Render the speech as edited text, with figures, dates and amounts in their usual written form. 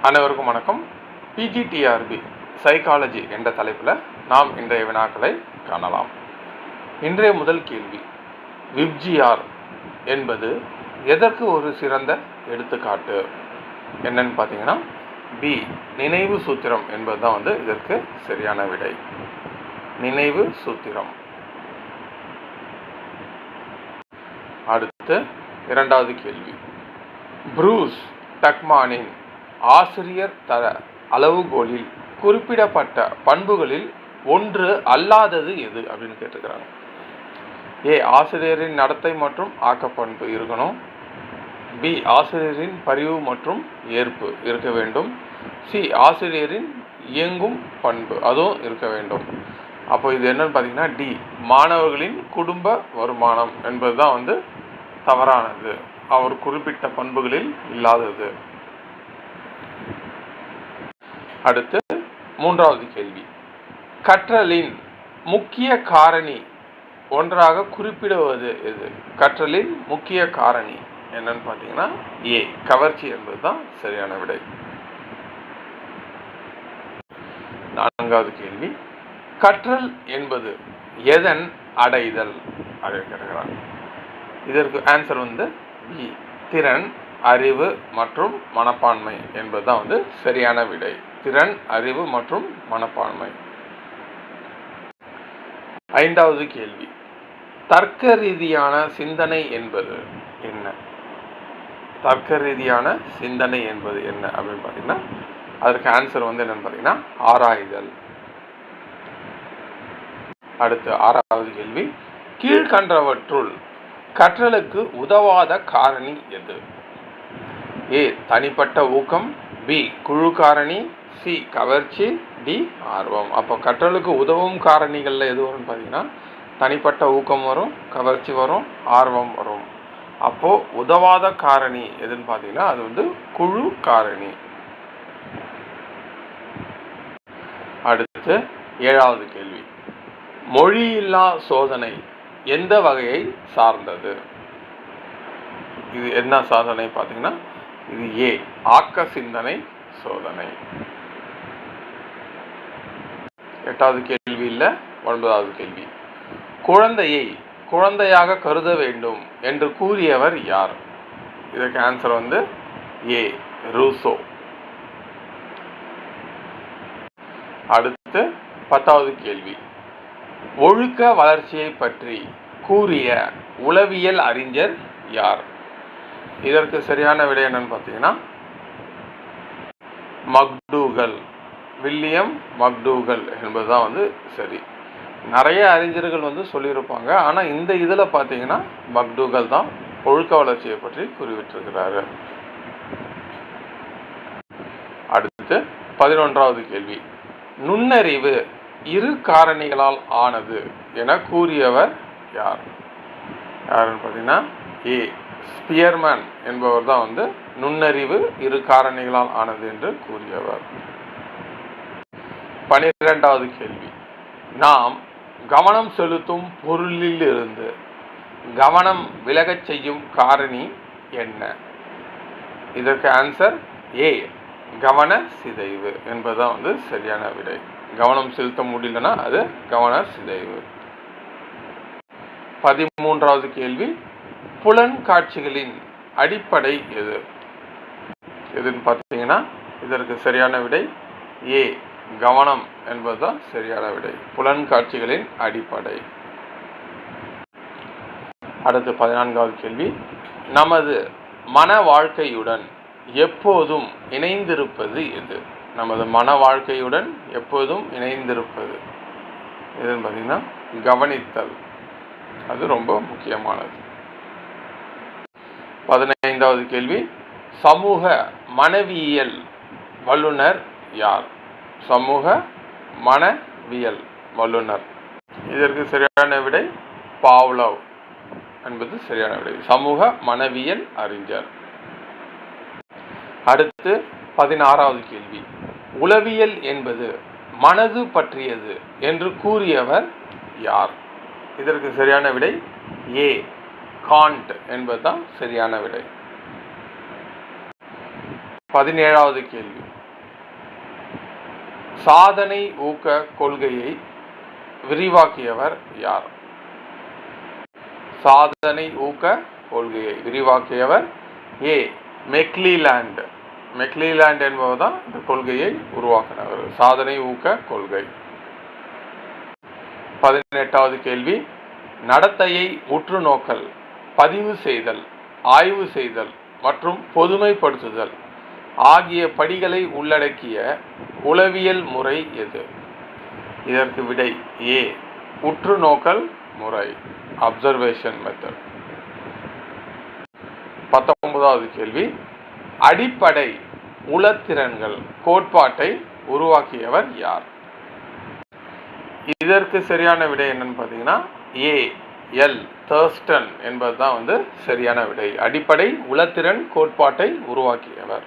அனைவருக்கும் வணக்கம். PGTRB psychology என்ற தலைப்பில் நாம் இன்றைய வினாக்களை காணலாம். இன்றைய முதல் கேள்வி, விப்ஜிஆர் என்பது எதற்கு ஒரு சிறந்த எடுத்துக்காட்டு? என்னன்னு பார்த்தீங்கன்னா பி, நினைவு சூத்திரம் என்பது தான் இதற்கு சரியான விடை. நினைவு சூத்திரம். அடுத்து இரண்டாவது கேள்வி, ப்ரூஸ் டக்மானின் ஆசிரியர் தர அளவுகோலில் குறிப்பிடப்பட்ட பண்புகளில் ஒன்று அல்லாதது எது அப்படின்னு கேட்டுக்கிறாங்க. ஏ, ஆசிரியரின் நடத்தை மற்றும் ஆக்கப்பண்பு இருக்கணும். பி, ஆசிரியரின் பரிவு மற்றும் ஏற்பு இருக்க வேண்டும். சி, ஆசிரியரின் இயங்கும் பண்பு அதுவும் இருக்க வேண்டும். அப்போ இது என்னன்னு பார்த்தீங்கன்னா டி, மாணவர்களின் குடும்ப வருமானம் என்பது தான் தவறானது. அவர் குறிப்பிட்ட பண்புகளில் இல்லாதது. அடுத்து மூன்றாவது கேள்வி, கற்றலின் முக்கிய காரணி ஒன்றாக குறிப்பிடுவது எது? கற்றலின் முக்கிய காரணி என்னன்னு பார்த்தீங்கன்னா ஏ, கவர்ச்சி என்பது தான் சரியான விடை. நான்காவது கேள்வி, கற்றல் என்பது எதன் அடைதல் அப்படிங்கிறாங்க. இதற்கு ஆன்சர் பி, திறன், அறிவு மற்றும் மனப்பான்மை என்பது தான் சரியான விடை. திறன், அறிவு மற்றும் மனப்பான்மை. ஐந்தாவது கேள்வி, தர்க்க ரீதியான சிந்தனை என்பது என்ன? தர்க்க ரீதியான சிந்தனை என்பது என்ன அப்படின்னு பார்த்தீங்கன்னா அதற்கு ஆன்சர் என்னன்னு பார்த்தீங்கன்னா ஆராய்தல். அடுத்து ஆறாவது கேள்வி, கீழ்கண்டவற்றுள் கற்றலுக்கு உதவாத காரணி எது? ஏ, தனிப்பட்ட ஊக்கம். பி, குழு காரணி. சி, கவர்ச்சி. டி, ஆர்வம். அப்போ கற்றலுக்கு உதவும் காரணிகள்ல எது வரும்னு பார்த்தீங்கன்னா தனிப்பட்ட ஊக்கம் வரும், கவர்ச்சி வரும், ஆர்வம் வரும். அப்போ உதவாத காரணி எதுன்னு பார்த்தீங்கன்னா அது குழு காரணி. அடுத்து ஏழாவது கேள்வி, மொழியில்லா சோதனை எந்த வகையை சார்ந்தது? இது என்ன சாதனை பார்த்தீங்கன்னா இது ஏ, ஆக்க சிந்தனை சோதனை. எட்டாவது கேள்வி இல்ல, ஒன்பதாவது கேள்வி, குழந்தையை குழந்தையாக கருத வேண்டும் என்று கூறியவர் யார்? இதற்கு ஆன்சர் ஏ, ரூசோ. அடுத்து பத்தாவது கேள்வி, ஒழுக்க வளர்ச்சியை பற்றி கூறிய உளவியல் அறிஞர் யார்? இதற்கு சரியான விடை என்னன்னு பார்த்தீங்கன்னா மக்டூகல். வில்லியம் மக்டூகல் என்பதுதான் சரி. நிறைய அறிஞர்கள் சொல்லியிருப்பாங்க, ஆனால் இந்த இதில் பார்த்தீங்கன்னா மக்டூகல் தான் ஒழுக்க வளர்ச்சியை பற்றி கூறிவிட்டிருக்கிறாரு. அடுத்து 11வது கேள்வி, நுண்ணறிவு இரு காரணிகளால் ஆனது என கூறியவர் யார்? யாருன்னு பார்த்தீங்கன்னா ஏ, ஸ்பியர்மேன் என்பவர் தான் நுண்ணறிவு இரு காரணிகளால் ஆனது என்று கூறியவர். 12வது கேள்வி, நாம் கவனம் செலுத்தும் பொருளிலிருந்து கவனம் விலகச் செய்யும் காரணி என்ன? இதற்கு ஆன்சர் ஏ, கவன சிதைவு என்பதுதான் சரியான விடை. கவனம் செலுத்த முடியலன்னா அது கவன சிதைவு. 13வது கேள்வி, புலன் காட்சிகளின் அடிப்படை எது? எதுன்னு பார்த்தீங்கன்னா இதற்கு சரியான விடை ஏ, கவனம் என்பதுதான் சரியான விடை. புலன் காட்சிகளின் அடிப்படை. அடுத்து 14வது கேள்வி, நமது மன வாழ்க்கையுடன் எப்போதும் இணைந்திருப்பது எது? நமது மன வாழ்க்கையுடன் எப்போதும் இணைந்திருப்பது எதுன்னு பார்த்தீங்கன்னா கவனித்தல். அது ரொம்ப முக்கியமானது. 15வது கேள்வி, சமூக மனவியல் வல்லுனர் யார்? சமூக மனவியல் வல்லுனர். இதற்கு சரியான விடை பாவ்லவ் என்பது சரியான விடை. சமூக மனவியல் அறிஞர். அடுத்து 16வது கேள்வி, உளவியல் என்பது மனது பற்றியது என்று கூறியவர் யார்? இதற்கு சரியான விடை ஏ, காண்ட் என்பதுதான் சரியான விடை. 17வது கேள்வி. சாதனை ஊக்க கொள்கையை விரிவாக்கியவர் யார்? சாதனை ஊக்க கொள்கையை விரிவாக்கியவர் ஏ. மெக்லிலாண்ட். மெக்லிலாண்ட் என்பவர் தான் இந்த கொள்கையை உருவாக்கினவர். சாதனை ஊக்க கொள்கை. 18வது கேள்வி. நடத்தையை உற்று நோக்கல், பதிவு செய்தல், ஆய்வு செய்தல் மற்றும் பொதுமைப்படுத்துதல் ஆகிய படிகளை உள்ளடக்கிய உளவியல் முறை எது? இதற்கு விடை ஏ. உற்று நோக்கல் முறை, அப்சர்வேஷன் மெத்தட். 19வது கேள்வி. அடிப்படை உளத்திறன்கள் கோட்பாட்டை உருவாக்கியவர் யார்? இதற்கு சரியான விடை என்னன்னு பார்த்தீங்கன்னா ஏ. எல். தர்ஸ்டன் என்பதுதான் சரியான விடை. அடிப்படை உளத்திறன் கோட்பாட்டை உருவாக்கியவர்.